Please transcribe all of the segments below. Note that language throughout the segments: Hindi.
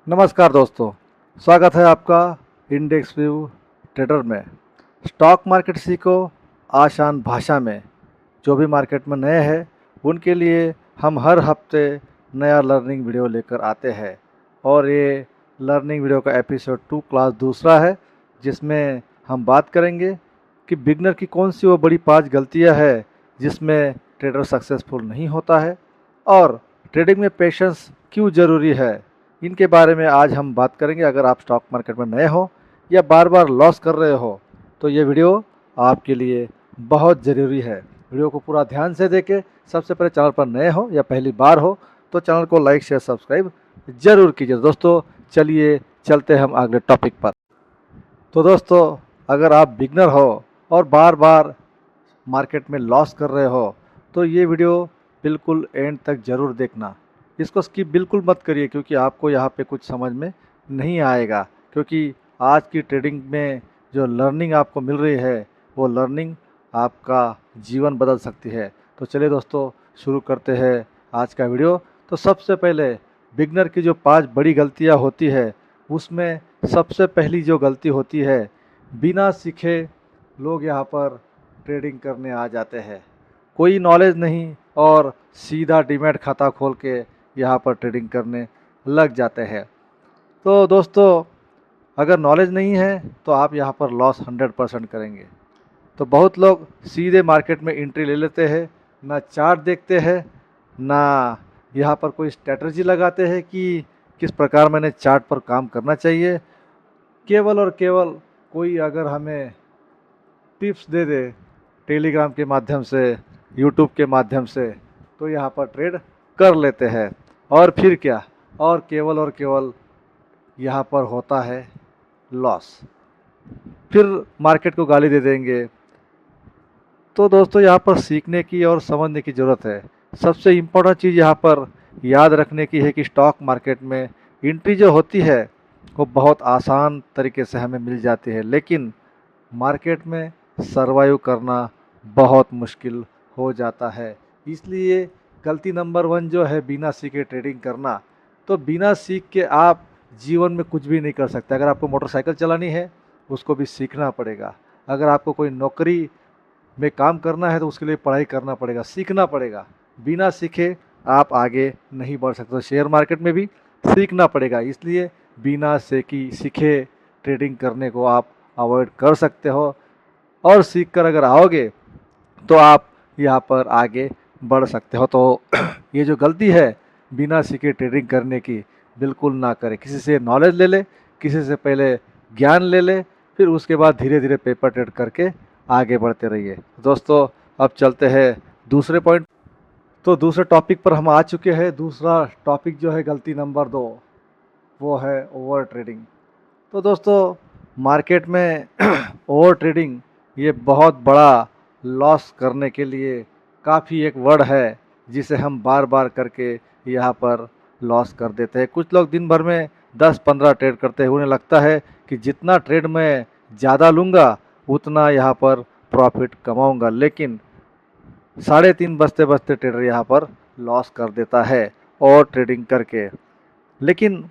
नमस्कार दोस्तों, स्वागत है आपका इंडेक्स व्यू ट्रेडर में। स्टॉक मार्केट सीखो आसान भाषा में। जो भी मार्केट में नए हैं उनके लिए हम हर हफ्ते नया लर्निंग वीडियो लेकर आते हैं और ये लर्निंग वीडियो का एपिसोड 2 क्लास दूसरा है, जिसमें हम बात करेंगे कि बिगनर की कौन सी वो बड़ी 5 गलतियां है जिसमें ट्रेडर सक्सेसफुल नहीं होता है और ट्रेडिंग में पेशेंस क्यों ज़रूरी है। इनके बारे में आज हम बात करेंगे। अगर आप स्टॉक मार्केट में नए हो या बार बार लॉस कर रहे हो तो ये वीडियो आपके लिए बहुत ज़रूरी है। वीडियो को पूरा ध्यान से देखें। सबसे पहले चैनल पर नए हो या पहली बार हो तो चैनल को लाइक शेयर सब्सक्राइब ज़रूर कीजिए। दोस्तों चलिए चलते हैं हम अगले टॉपिक पर। तो दोस्तों, अगर आप बिगनर हो और बार बार मार्केट में लॉस कर रहे हो तो ये वीडियो बिल्कुल एंड तक ज़रूर देखना। इसको स्किप बिल्कुल मत करिए, क्योंकि आपको यहाँ पे कुछ समझ में नहीं आएगा। क्योंकि आज की ट्रेडिंग में जो लर्निंग आपको मिल रही है वो लर्निंग आपका जीवन बदल सकती है। तो चलिए दोस्तों, शुरू करते हैं आज का वीडियो। तो सबसे पहले बिगनर की जो 5 बड़ी गलतियाँ होती है उसमें सबसे पहली जो गलती होती है, बिना सीखे लोग यहाँ पर ट्रेडिंग करने आ जाते हैं। कोई नॉलेज नहीं और सीधा डीमैट खाता खोल के यहाँ पर ट्रेडिंग करने लग जाते हैं। तो दोस्तों, अगर नॉलेज नहीं है तो आप यहाँ पर लॉस 100% करेंगे। तो बहुत लोग सीधे मार्केट में एंट्री ले लेते हैं, ना चार्ट देखते हैं, ना यहाँ पर कोई स्ट्रेटजी लगाते हैं कि किस प्रकार मैंने चार्ट पर काम करना चाहिए। केवल और केवल कोई अगर हमें टिप्स दे दे टेलीग्राम के माध्यम से, यूट्यूब के माध्यम से, तो यहाँ पर ट्रेड कर लेते हैं। और फिर क्या, और केवल यहाँ पर होता है लॉस। फिर मार्केट को गाली दे देंगे। तो दोस्तों, यहाँ पर सीखने की और समझने की ज़रूरत है। सबसे इम्पोर्टेंट चीज़ यहाँ पर याद रखने की है कि स्टॉक मार्केट में एंट्री जो होती है वो बहुत आसान तरीके से हमें मिल जाती है, लेकिन मार्केट में सरवाइव करना बहुत मुश्किल हो जाता है। इसलिए गलती नंबर 1 जो है बिना सीखे ट्रेडिंग करना। तो बिना सीख के आप जीवन में कुछ भी नहीं कर सकते। अगर आपको मोटरसाइकिल चलानी है उसको भी सीखना पड़ेगा। अगर आपको कोई नौकरी में काम करना है तो उसके लिए पढ़ाई करना पड़ेगा, सीखना पड़ेगा। बिना सीखे आप आगे नहीं बढ़ सकते। तो शेयर मार्केट में भी सीखना पड़ेगा। इसलिए बिना सीखे ट्रेडिंग करने को आप अवॉइड कर सकते हो, और सीख कर अगर आओगे तो आप यहाँ पर आगे बढ़ सकते हो। तो ये जो गलती है बिना सीखे ट्रेडिंग करने की, बिल्कुल ना करें। किसी से नॉलेज ले ले, किसी से पहले ज्ञान ले ले, फिर उसके बाद धीरे धीरे पेपर ट्रेड करके आगे बढ़ते रहिए। दोस्तों, अब चलते हैं दूसरे पॉइंट। तो दूसरे टॉपिक पर हम आ चुके हैं। दूसरा टॉपिक जो है गलती नंबर 2, वो है ओवर ट्रेडिंग। तो दोस्तों, मार्केट में ओवर ट्रेडिंग ये बहुत बड़ा लॉस करने के लिए काफ़ी एक वर्ड है जिसे हम बार बार करके यहाँ पर लॉस कर देते हैं। कुछ लोग दिन भर में 10-15 ट्रेड करते हैं। उन्हें लगता है कि जितना ट्रेड मैं ज़्यादा लूँगा उतना यहाँ पर प्रॉफिट कमाऊँगा, लेकिन 3:30 बजते बजते ट्रेडर यहाँ पर लॉस कर देता है और ट्रेडिंग करके। लेकिन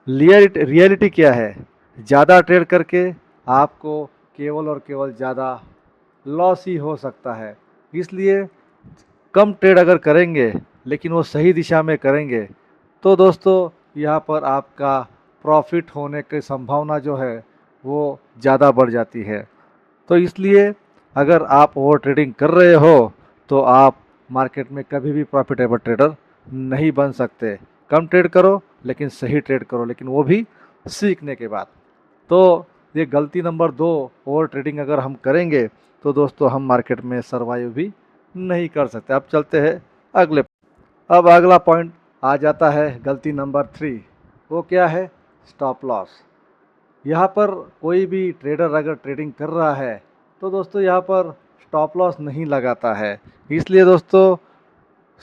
रियलिटी क्या है? ज़्यादा ट्रेड करके आपको केवल और केवल ज़्यादा लॉस ही हो सकता है। इसलिए कम ट्रेड अगर करेंगे लेकिन वो सही दिशा में करेंगे तो दोस्तों यहाँ पर आपका प्रॉफिट होने की संभावना जो है वो ज़्यादा बढ़ जाती है। तो इसलिए अगर आप ओवर ट्रेडिंग कर रहे हो तो आप मार्केट में कभी भी प्रॉफिटेबल ट्रेडर नहीं बन सकते। कम ट्रेड करो लेकिन सही ट्रेड करो, लेकिन वो भी सीखने के बाद। तो ये गलती नंबर 2, ओवर ट्रेडिंग अगर हम करेंगे तो दोस्तों हम मार्केट में सर्वाइव भी नहीं कर सकते। अब चलते हैं अगले। अब अगला पॉइंट आ जाता है गलती नंबर 3। वो क्या है? Stop loss. यहाँ पर कोई भी ट्रेडर अगर ट्रेडिंग कर रहा है तो दोस्तों यहाँ पर स्टॉप लॉस नहीं लगाता है। इसलिए दोस्तों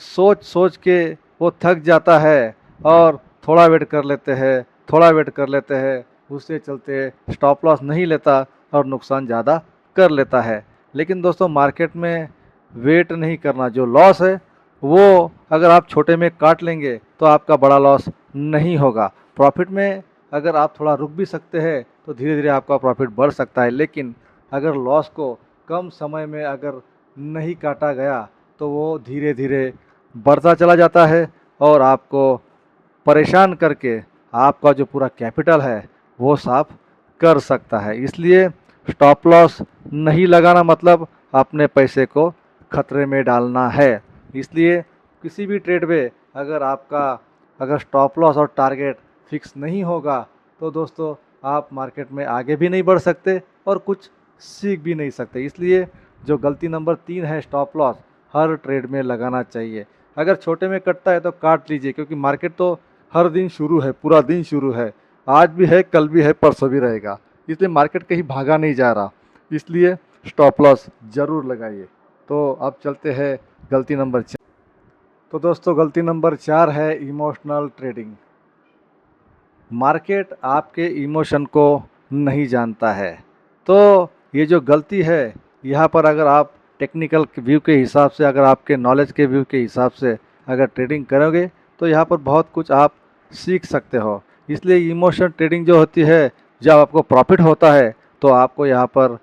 सोच सोच के वो थक जाता है और थोड़ा वेट कर लेते हैं, थोड़ा वेट कर लेते हैं। उससे चलते स्टॉप लॉस नहीं लेता और नुकसान ज़्यादा कर लेता है। लेकिन दोस्तों मार्केट में वेट नहीं करना, जो लॉस है वो अगर आप छोटे में काट लेंगे तो आपका बड़ा लॉस नहीं होगा। प्रॉफिट में अगर आप थोड़ा रुक भी सकते हैं तो धीरे धीरे आपका प्रॉफिट बढ़ सकता है, लेकिन अगर लॉस को कम समय में अगर नहीं काटा गया तो वो धीरे धीरे बढ़ता चला जाता है और आपको परेशान करके आपका जो पूरा कैपिटल है वो साफ कर सकता है। इसलिए स्टॉप लॉस नहीं लगाना मतलब अपने पैसे को खतरे में डालना है। इसलिए किसी भी ट्रेड में अगर स्टॉप लॉस और टारगेट फिक्स नहीं होगा तो दोस्तों आप मार्केट में आगे भी नहीं बढ़ सकते और कुछ सीख भी नहीं सकते। इसलिए जो गलती नंबर 3 है, स्टॉप लॉस हर ट्रेड में लगाना चाहिए। अगर छोटे में कटता है तो काट लीजिए, क्योंकि मार्केट तो हर दिन शुरू है, पूरा दिन शुरू है, आज भी है, कल भी है, परसों भी रहेगा। इसलिए मार्केट कहीं भागा नहीं जा रहा, इसलिए स्टॉप लॉस ज़रूर लगाइए। तो अब चलते हैं गलती नंबर 4। तो दोस्तों गलती नंबर 4 है इमोशनल ट्रेडिंग। मार्केट आपके इमोशन को नहीं जानता है। तो ये जो गलती है, यहाँ पर अगर आप टेक्निकल व्यू के हिसाब से, अगर आपके नॉलेज के व्यू के हिसाब से अगर ट्रेडिंग करोगे तो यहाँ पर बहुत कुछ आप सीख सकते हो। इसलिए इमोशन ट्रेडिंग जो होती है, जब आपको प्रॉफिट होता है तो आपको यहाँ पर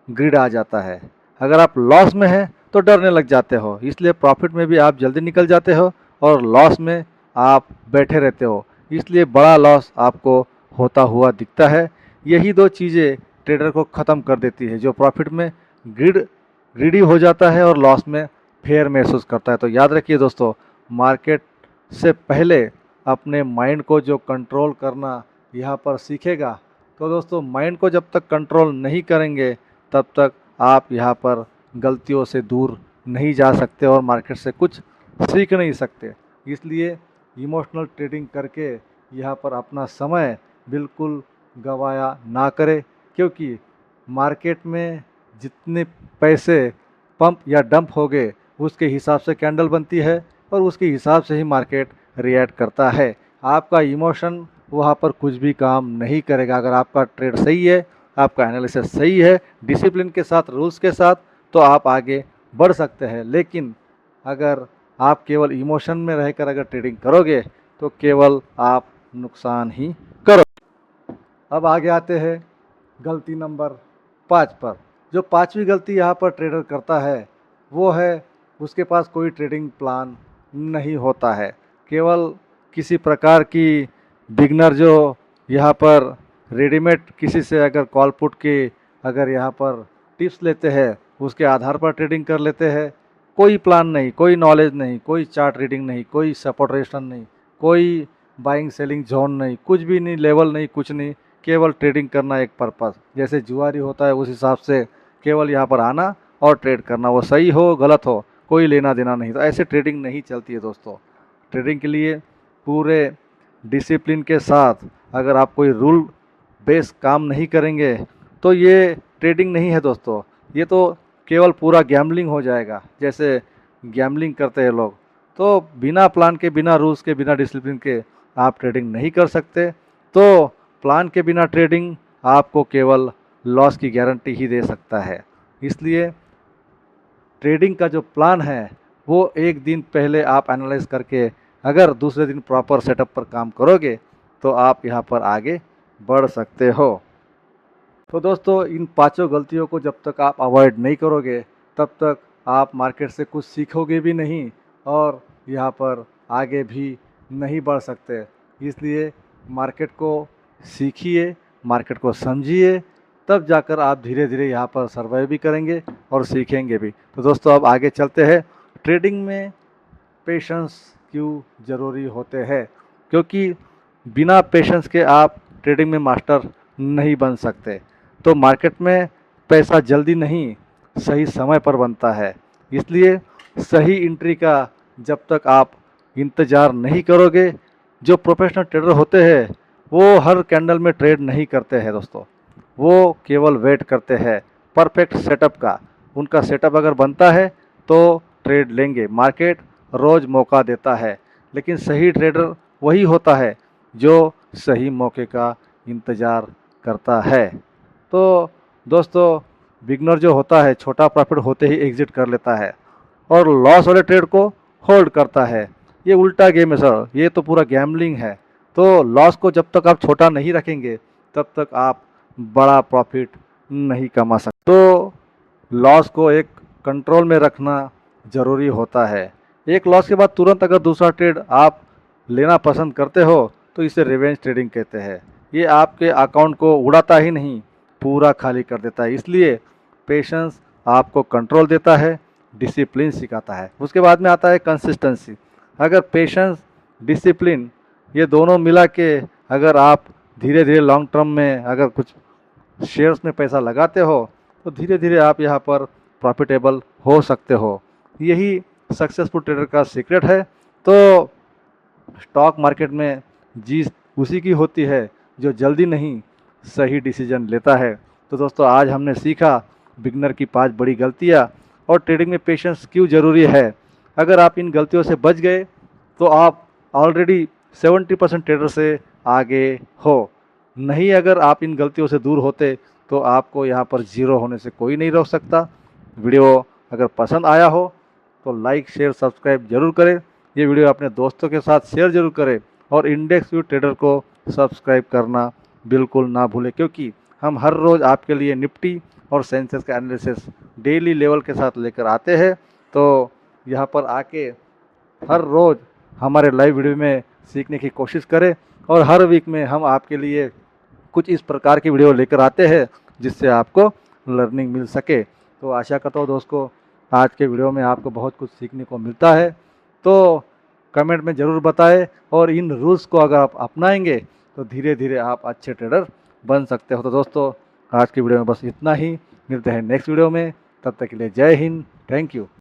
ग्रिड आ जाता है। अगर आप लॉस में हैं तो डरने लग जाते हो, इसलिए प्रॉफिट में भी आप जल्दी निकल जाते हो और लॉस में आप बैठे रहते हो, इसलिए बड़ा लॉस आपको होता हुआ दिखता है। यही दो चीज़ें ट्रेडर को ख़त्म कर देती है, जो प्रॉफिट में ग्रीडी हो जाता है और लॉस में फेयर महसूस करता है। तो याद रखिए दोस्तों, मार्केट से पहले अपने माइंड को जो कंट्रोल करना यहाँ पर सीखेगा, तो दोस्तों माइंड को जब तक कंट्रोल नहीं करेंगे तब तक आप यहाँ पर गलतियों से दूर नहीं जा सकते और मार्केट से कुछ सीख नहीं सकते। इसलिए इमोशनल ट्रेडिंग करके यहाँ पर अपना समय बिल्कुल गवाया ना करें, क्योंकि मार्केट में जितने पैसे पंप या डंप हो गए उसके हिसाब से कैंडल बनती है और उसके हिसाब से ही मार्केट रिएक्ट करता है। आपका इमोशन वहाँ पर कुछ भी काम नहीं करेगा। अगर आपका ट्रेड सही है, आपका एनालिसिस सही है, डिसिप्लिन के साथ, रूल्स के साथ, तो आप आगे बढ़ सकते हैं। लेकिन अगर आप केवल इमोशन में रहकर अगर ट्रेडिंग करोगे तो केवल आप नुकसान ही करोगे। अब आगे आते हैं गलती नंबर 5 पर। जो 5वीं गलती यहाँ पर ट्रेडर करता है वो है, उसके पास कोई ट्रेडिंग प्लान नहीं होता है। केवल किसी प्रकार की बिगनर जो यहाँ पर रेडीमेड किसी से अगर कॉल पुट के अगर यहाँ पर टिप्स लेते हैं, उसके आधार पर ट्रेडिंग कर लेते हैं। कोई प्लान नहीं, कोई नॉलेज नहीं, कोई चार्ट रीडिंग नहीं, कोई सपोर्ट रेजिस्टेंस नहीं, कोई बाइंग सेलिंग जोन नहीं, कुछ भी नहीं, लेवल नहीं, कुछ नहीं, केवल ट्रेडिंग करना एक पर्पस। जैसे जुआरी होता है उस हिसाब से केवल यहाँ पर आना और ट्रेड करना, वो सही हो गलत हो कोई लेना देना नहीं। तो ऐसे ट्रेडिंग नहीं चलती है दोस्तों। ट्रेडिंग के लिए पूरे डिसिप्लिन के साथ अगर आप कोई रूल बेस काम नहीं करेंगे तो ये ट्रेडिंग नहीं है दोस्तों, ये तो केवल पूरा गैम्बलिंग हो जाएगा। जैसे गैम्बलिंग करते हैं लोग, तो बिना प्लान के, बिना रूल्स के, बिना डिसिप्लिन के आप ट्रेडिंग नहीं कर सकते। तो प्लान के बिना ट्रेडिंग आपको केवल लॉस की गारंटी ही दे सकता है। इसलिए ट्रेडिंग का जो प्लान है वो एक दिन पहले आप एनालाइज करके अगर दूसरे दिन प्रॉपर सेटअप पर काम करोगे तो आप यहाँ पर आगे बढ़ सकते हो। तो दोस्तों इन 5 गलतियों को जब तक आप अवॉइड नहीं करोगे तब तक आप मार्केट से कुछ सीखोगे भी नहीं और यहाँ पर आगे भी नहीं बढ़ सकते। इसलिए मार्केट को सीखिए, मार्केट को समझिए, तब जाकर आप धीरे धीरे यहाँ पर सर्वाइव भी करेंगे और सीखेंगे भी। तो दोस्तों अब आगे चलते हैं। ट्रेडिंग में पेशेंस क्यों ज़रूरी होते हैं, क्योंकि बिना पेशेंस के आप ट्रेडिंग में मास्टर नहीं बन सकते। तो मार्केट में पैसा जल्दी नहीं, सही समय पर बनता है। इसलिए सही एंट्री का जब तक आप इंतज़ार नहीं करोगे, जो प्रोफेशनल ट्रेडर होते हैं वो हर कैंडल में ट्रेड नहीं करते हैं दोस्तों, वो केवल वेट करते हैं परफेक्ट सेटअप का। उनका सेटअप अगर बनता है तो ट्रेड लेंगे। मार्केट रोज़ मौका देता है, लेकिन सही ट्रेडर वही होता है जो सही मौके का इंतज़ार करता है। तो दोस्तों बिगनर जो होता है छोटा प्रॉफिट होते ही एग्जिट कर लेता है और लॉस वाले ट्रेड को होल्ड करता है। ये उल्टा गेम है सर, ये तो पूरा गैम्बलिंग है। तो लॉस को जब तक आप छोटा नहीं रखेंगे तब तक आप बड़ा प्रॉफिट नहीं कमा सकते। तो लॉस को एक कंट्रोल में रखना ज़रूरी होता है। एक लॉस के बाद तुरंत अगर दूसरा ट्रेड आप लेना पसंद करते हो तो इसे रिवेंज ट्रेडिंग कहते हैं। ये आपके अकाउंट को उड़ाता ही नहीं, पूरा खाली कर देता है। इसलिए पेशेंस आपको कंट्रोल देता है, डिसिप्लिन सिखाता है। उसके बाद में आता है कंसिस्टेंसी। अगर पेशेंस, डिसिप्लिन ये दोनों मिला के अगर आप धीरे धीरे लॉन्ग टर्म में अगर कुछ शेयर्स में पैसा लगाते हो तो धीरे धीरे आप यहाँ पर प्रॉफिटेबल हो सकते हो। यही सक्सेसफुल ट्रेडर का सीक्रेट है। तो स्टॉक मार्केट में जीत उसी की होती है जो जल्दी नहीं सही डिसीजन लेता है। तो दोस्तों आज हमने सीखा बिगनर की 5 बड़ी गलतियां और ट्रेडिंग में पेशेंस क्यों ज़रूरी है। अगर आप इन गलतियों से बच गए तो आप ऑलरेडी 70% ट्रेडर से आगे हो। नहीं, अगर आप इन गलतियों से दूर होते तो आपको यहाँ पर जीरो होने से कोई नहीं रोक सकता। वीडियो अगर पसंद आया हो तो लाइक, शेयर, सब्सक्राइब जरूर करें। ये वीडियो अपने दोस्तों के साथ शेयर जरूर करें और इंडेक्स व्यू ट्रेडर को सब्सक्राइब करना बिल्कुल ना भूलें, क्योंकि हम हर रोज़ आपके लिए निफ्टी और सेंसेक्स का एनालिसिस डेली लेवल के साथ लेकर आते हैं। तो यहाँ पर आके हर रोज़ हमारे लाइव वीडियो में सीखने की कोशिश करें और हर वीक में हम आपके लिए कुछ इस प्रकार की वीडियो लेकर आते हैं जिससे आपको लर्निंग मिल सके। तो आशा करता हूँ दोस्तों आज के वीडियो में आपको बहुत कुछ सीखने को मिलता है। तो कमेंट में ज़रूर बताएं और इन रूल्स को अगर आप अपनाएंगे तो धीरे धीरे आप अच्छे ट्रेडर बन सकते हो। तो दोस्तों आज की वीडियो में बस इतना ही। मिलते हैं नेक्स्ट वीडियो में, तब तक के लिए जय हिंद, थैंक यू।